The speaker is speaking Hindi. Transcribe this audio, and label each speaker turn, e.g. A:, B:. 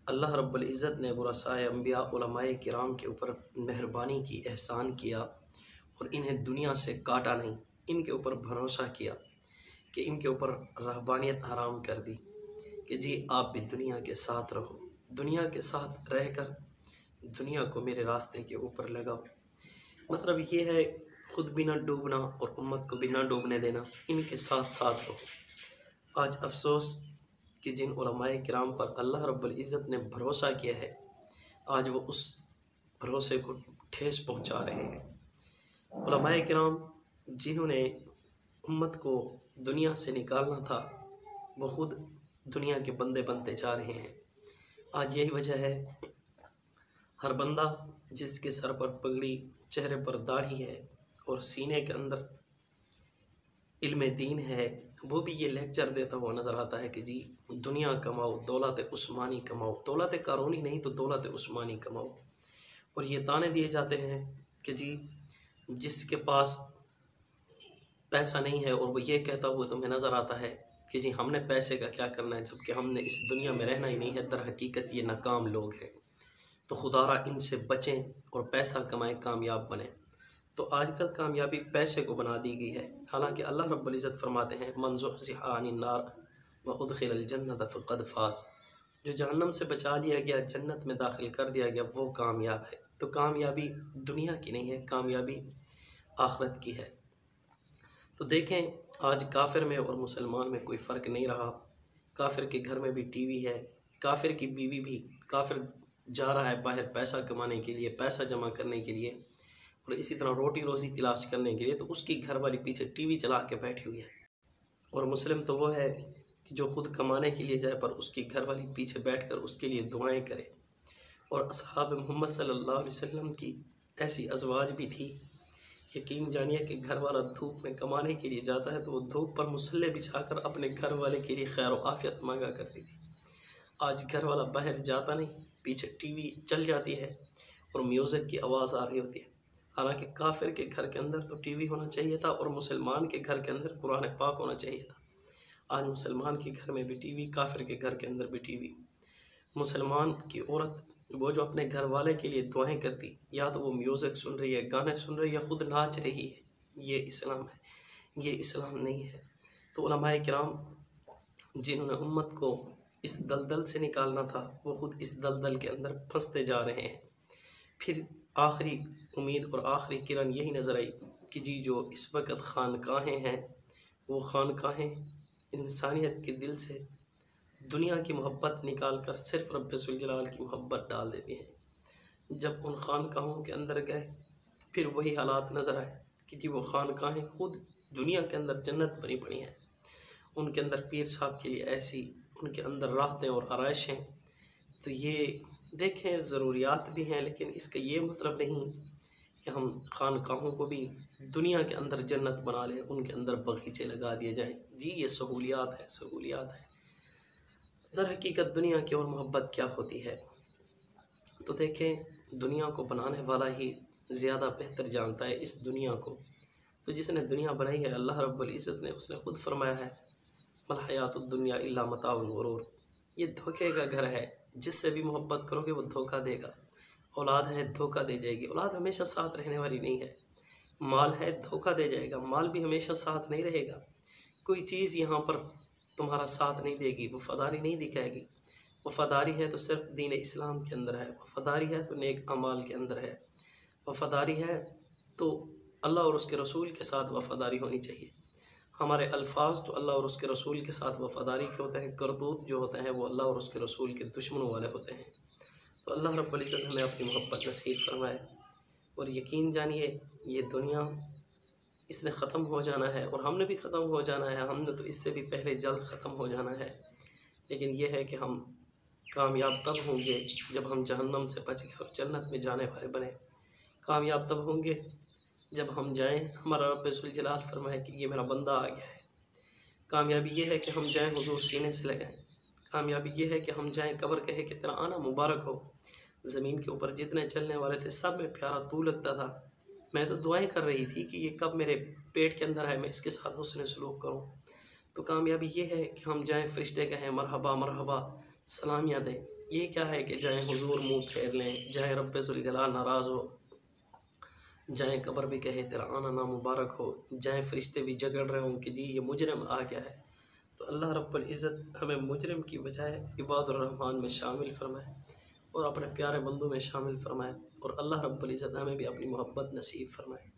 A: अल्लाह रब्बुल इज़्ज़त ने बुरसाए अंबिया उलमाए किराम के ऊपर मेहरबानी की, एहसान किया और इन्हें दुनिया से काटा नहीं, इनके ऊपर भरोसा किया कि इनके ऊपर रहबानियत हराम कर दी कि जी आप भी दुनिया के साथ रहो, दुनिया के साथ रहकर दुनिया को मेरे रास्ते के ऊपर लगाओ। मतलब ये है खुद भी ना डूबना और उम्मत को भी ना डूबने देना, इनके साथ साथ रहो। आज अफसोस कि जिन उलमाए किराम पर अल्लाह रब्बुल इज़्ज़त ने भरोसा किया है, आज वो उस भरोसे को ठेस पहुंचा रहे हैं। उलमाए किराम जिन्होंने उम्मत को दुनिया से निकालना था, वो खुद दुनिया के बंदे बनते जा रहे हैं। आज यही वजह है, हर बंदा जिसके सर पर पगड़ी, चेहरे पर दाढ़ी है और सीने के अंदर इल्म दीन है, वो भी ये लेक्चर देता हुआ नज़र आता है कि जी दुनिया कमाओ, दौलत उस्मानी कमाओ, दौलत कारूनी नहीं तो दौलत उस्मानी कमाओ। और ये ताने दिए जाते हैं कि जी जिसके पास पैसा नहीं है और वो ये कहता हुआ तुम्हें नज़र आता है कि जी हमने पैसे का क्या करना है, जबकि हमने इस दुनिया में रहना ही नहीं है। दर हकीकत ये नाकाम लोग हैं, तो खुदारा इनसे बचें और पैसा कमाएं, कामयाब बने। तो आजकल कामयाबी पैसे को बना दी गई है। हालांकि अल्लाह रब्बुल इज़्ज़त फरमाते हैं मन ज़ुहज़िहा अनिन नार व उदखिलल जन्नत फ़क़द फ़ाज़, जो जहन्नम से बचा दिया गया, जन्नत में दाखिल कर दिया गया, वो कामयाब है। तो कामयाबी दुनिया की नहीं है, कामयाबी आखिरत की है। तो देखें आज काफिर में और मुसलमान में कोई फ़र्क नहीं रहा। काफिर के घर में भी टीवी है, काफिर की बीवी भी, काफिर जा रहा है बाहर पैसा कमाने के लिए, पैसा जमा करने के लिए और इसी तरह रोटी रोज़ी तलाश करने के लिए, तो उसकी घर वाली पीछे टीवी चला के बैठी हुई है। और मुस्लिम तो वो है कि जो खुद कमाने के लिए जाए पर उसकी घर वाली पीछे बैठकर उसके लिए दुआएं करे। और असहाब मोहम्मद सल्लल्लाहु अलैहि वसल्लम की ऐसी अज़वाज भी थी, यकीन जानिए कि घर वाला धूप में कमाने के लिए जाता है तो वो धूप पर मुसल्ले बिछाकर अपने घर वाले के लिए खैर व आफियत मांगा करती थी। आज घर वाला बाहर जाता नहीं, पीछे टीवी चल जाती है और म्यूज़िक की आवाज़ आ रही होती है। हालांकि काफिर के घर के अंदर तो टीवी होना चाहिए था और मुसलमान के घर के अंदर कुरान पाक होना चाहिए था। आज मुसलमान के घर में भी टीवी, काफिर के घर के अंदर भी टीवी। मुसलमान की औरत वो जो अपने घर वाले के लिए दुआएं करती, या तो वो म्यूज़िक सुन रही है, गाने सुन रही है, या खुद नाच रही है, ये इस्लाम है? ये इस्लाम नहीं है। तो उलमाए किराम जिन्होंने उम्मत को इस दलदल से निकालना था, वो खुद इस दलदल के अंदर फंसते जा रहे हैं। फिर आखिरी उम्मीद और आखिरी किरण यही नज़र आई कि जी जो इस वक्त खानकाहें हैं, वो खानकाहें इंसानियत के दिल से दुनिया की मोहब्बत निकाल कर सिर्फ रब्बे जुल जलाल की मोहब्बत डाल देती हैं। जब उन खानकाहों के अंदर गए फिर वही हालात नज़र आए कि जी वो खानकाहें खुद दुनिया के अंदर जन्नत बनी पड़ी हैं। उनके अंदर पीर साहब के लिए ऐसी उनके अंदर राहतें और आराइशें। तो ये देखें ज़रूरियात भी हैं, लेकिन इसका ये मतलब नहीं कि हम खानकाहों को भी दुनिया के अंदर जन्नत बना लें, उनके अंदर बगीचे लगा दिए जाएँ। जी ये सहूलियात है, सहूलियात है। दर हकीकत दुनिया की और मोहब्बत क्या होती है? तो देखें दुनिया को बनाने वाला ही ज़्यादा बेहतर जानता है इस दुनिया को। तो जिसने दुनिया बनाई है अल्लाह रब्बुल इज़्ज़त ने, उसने खुद फरमाया है मल हयातुद दुनिया इल्ला मताउल गुरूर, ये धोखे का घर है, जिससे भी मोहब्बत करोगे वो धोखा देगा। औलाद है धोखा दे जाएगी, औलाद हमेशा साथ रहने वाली नहीं है। माल है धोखा दे जाएगा, माल भी हमेशा साथ नहीं रहेगा। कोई चीज़ यहाँ पर तुम्हारा साथ नहीं देगी, वफ़ादारी नहीं दिखाएगी। वफ़ादारी है तो सिर्फ दीन इस्लाम के अंदर है, वफ़ादारी है तो नेक अमाल के अंदर है, वफ़ादारी है तो अल्लाह और उसके रसूल के साथ वफ़ादारी होनी चाहिए। हमारे अल्फाज तो अल्लाह और उसके रसूल के साथ वफ़ादारी के होते हैं, करतूत जो होते हैं वो अल्लाह और उसके रसूल के दुश्मनों वाले होते हैं। तो अल्लाह रब्बुल इज़्ज़त हमें अपनी मोहब्बत नसीब फरमाए। और यकीन जानिए ये दुनिया इसने ख़त्म हो जाना है और हमने भी ख़त्म हो जाना है, हमने तो इससे भी पहले जल्द ख़त्म हो जाना है। लेकिन यह है कि हम कामयाब तब होंगे जब हम जहन्नम से बच गए और जन्नत में जाने वाले बने। कामयाब तब होंगे जब हम जाएं, हमारा रब्बे जुल जलाल फरमाए कि ये मेरा बंदा आ गया है। कामयाबी ये है कि हम जाएं हुजूर सीने से लगाएं। कामयाबी ये है कि हम जाएं कब्र कहे कि तेरा आना मुबारक हो। ज़मीन के ऊपर जितने चलने वाले थे सब में प्यारा तू लगता था। मैं तो दुआएं कर रही थी कि ये कब मेरे पेट के अंदर है, मैं इसके साथ हुस्न सलूक करूँ। तो कामयाबी ये है कि हम जाएं फरिश्ते कहें मरहबा मरहबा, सलामियाँ दें। ये क्या है कि चाहे हुजूर मुंह फेर लें, चाहे रब्बे जुल जलाल नाराज़ हो, चाहे कब्र भी कहे तेरा आना ना मुबारक हो, चाहे फरिश्ते भी झगड़ रहे हों कि जी ये मुजरिम आ गया है, तो अल्लाह रब्बुल इज़्ज़त हमें मुजरिम की बजाय इबादुर रहमान में शामिल फरमाए और अपने प्यारे बंदों में शामिल फरमाए, और अल्लाह रब्बुल इज़्ज़त हमें भी अपनी मोहब्बत नसीब फरमाए।